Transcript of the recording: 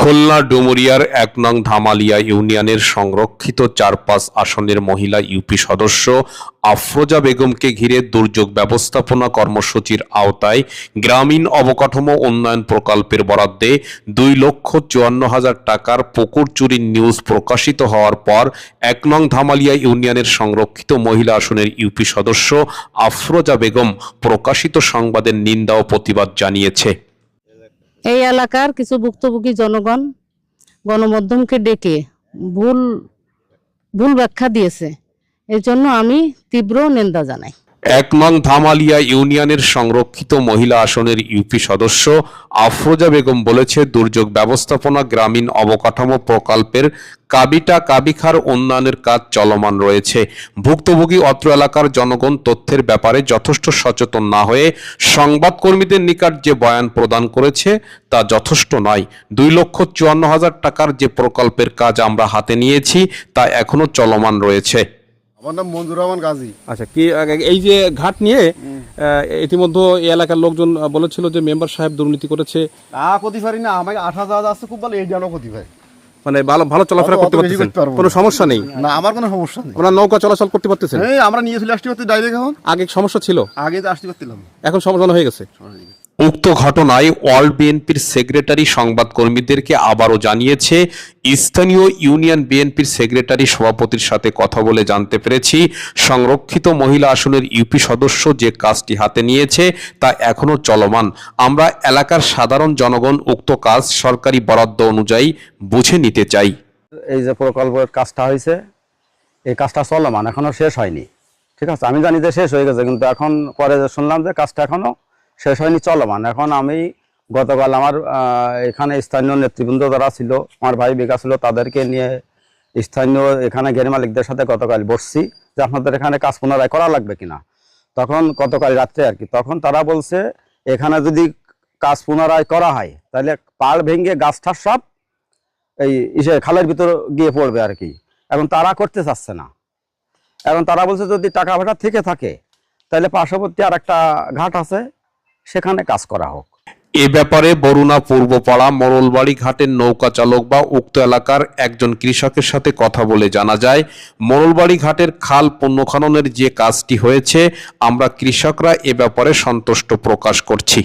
খুলনা ডুমুরিয়ার ১ নং ধামালিয়া ইউনিয়নের সংরক্ষিত ৪-৫ আসনের মহিলা ইউপি সদস্য আফরোজা বেগমকে ঘিরে দুর্যোগ ব্যবস্থাপনা কর্মসূচির আওতায় গ্রামীণ অবকাঠামো উন্নয়ন প্রকল্পের বরাদ্দে ২,৫৪,০০০ টাকার পুকুর চুরির নিউজ প্রকাশিত হওয়ার পর ১ নং ধামালিয়া ইউনিয়নের সংরক্ষিত মহিলা আসনের ইউপি সদস্য আফরোজা বেগম প্রকাশিত সংবাদের নিন্দা ও প্রতিবাদ জানিয়েছে। এই এলাকার কিছু ভুক্তভোগী জনগণ গণমাধ্যমকে ডেকে ভুল ব্যাখ্যা দিয়েছে, এর জন্য আমি তীব্র নিন্দা জানাই। ১ নং ধামালিয়া ইউনিয়নের সংরক্ষিত মহিলা আসনের ইউপি সদস্য আফরোজা বেগম বলেছে, দুর্যোগ ব্যবস্থাপনা গ্রামীণ অবকাঠামো প্রকল্পের কাবিটা কাবিখার উন্নয়নের কাজ চলমান রয়েছে। ভুক্তভোগী অত্র এলাকার জনগণ তথ্যের ব্যাপারে যথেষ্ট সচেতন না হয়ে সংবাদকর্মীদের নিকট যে বয়ান প্রদান করেছে তা যথেষ্ট নয়। ২,৫৪,০০০ টাকার যে প্রকল্পের কাজ আমরা হাতে নিয়েছি তা এখনো চলমান রয়েছে। আমার নাম মঞ্জুর রহমান গাজী। আচ্ছা, কি এই যে ঘাট নিয়ে ইতিমধ্যে এই এলাকার লোকজন বলেছিল যে মেম্বার সাহেব দুর্নীতি করেছে। না, করতে পারি না, আমাকে ৮,০০০ আসছে খুব ভালো, এই জানো করতে পারি, মানে ভালো চলাফেরা করতে পারতেছেন, কোনো সমস্যা নেই? না, আমার কোনো সমস্যা নেই। আপনারা নৌকা চলাচল করতে পারতেছেন? এই আমরা নিয়ে চলে আসতে পারতে ডাইরেক্ট। এখন আগে সমস্যা ছিল, আগে তো আসতে পারছিলাম, এখন সমাধান হয়ে গেছে। উক্ত ঘটনায় ওয়ার্ল্ড বিএনপির সেক্রেটারি সংবাদকর্মীদেরকে আবারও জানিয়েছে, স্থানীয় ইউনিয়ন বিএনপির সেক্রেটারি সভাপতির সাথে কথা বলে জানতে পেরেছি সংরক্ষিত মহিলা আসনের ইউপি সদস্য যে কাজটি হাতে নিয়েছে তা এখনো চলমান। আমরা এলাকার সাধারণ জনগণ উক্ত কাজ সরকারি বরাদ্দ অনুযায়ী বুঝে নিতে চাই। এই যে প্রকল্পের কাজটা হয়েছে, এই কাজটা চলমান, এখনো শেষ হয়নি। ঠিক আছে, আমি জানি যে শেষ হয়ে গেছে, কিন্তু এখন পরে শুনলাম যে কাজটা এখনো শেষ হয়নি, চলমান। এখন আমি গতকাল আমার এখানে স্থানীয় নেতৃবৃন্দ যারা ছিল, আমার ভাই বিকাশ ছিল, তাদেরকে নিয়ে স্থানীয় এখানে ঘের মালিকদের সাথে গতকাল বসছি যে আপনাদের এখানে কাজ পুনরায় করা লাগবে কিনা। তখন গতকাল রাত্রে আর কি, তখন তারা বলছে এখানে যদি কাজ পুনরায় করা হয় তাহলে পাড় ভেঙে গাছটা সব এই খালের ভিতর গিয়ে পড়বে আর কি। এখন তারা করতে চাচ্ছে না। এখন তারা বলছে যদি টাকা ভাড়া থেকে থাকে তাহলে পার্শ্ববর্তী আর একটা ঘাট আছে, সেখানে কাজ করা হোক। এ ব্যাপারে বরুণা পূর্বপাড়া মোড়লবাড়ি ঘাটের নৌকা চালক বা উক্ত এলাকার একজন কৃষকের সাথে কথা বলে জানা যায়, মোড়লবাড়ি ঘাটের খাল পুনঃখননের যে কাজটি হয়েছে আমরা কৃষকরা এ ব্যাপারে সন্তুষ্ট প্রকাশ করছি।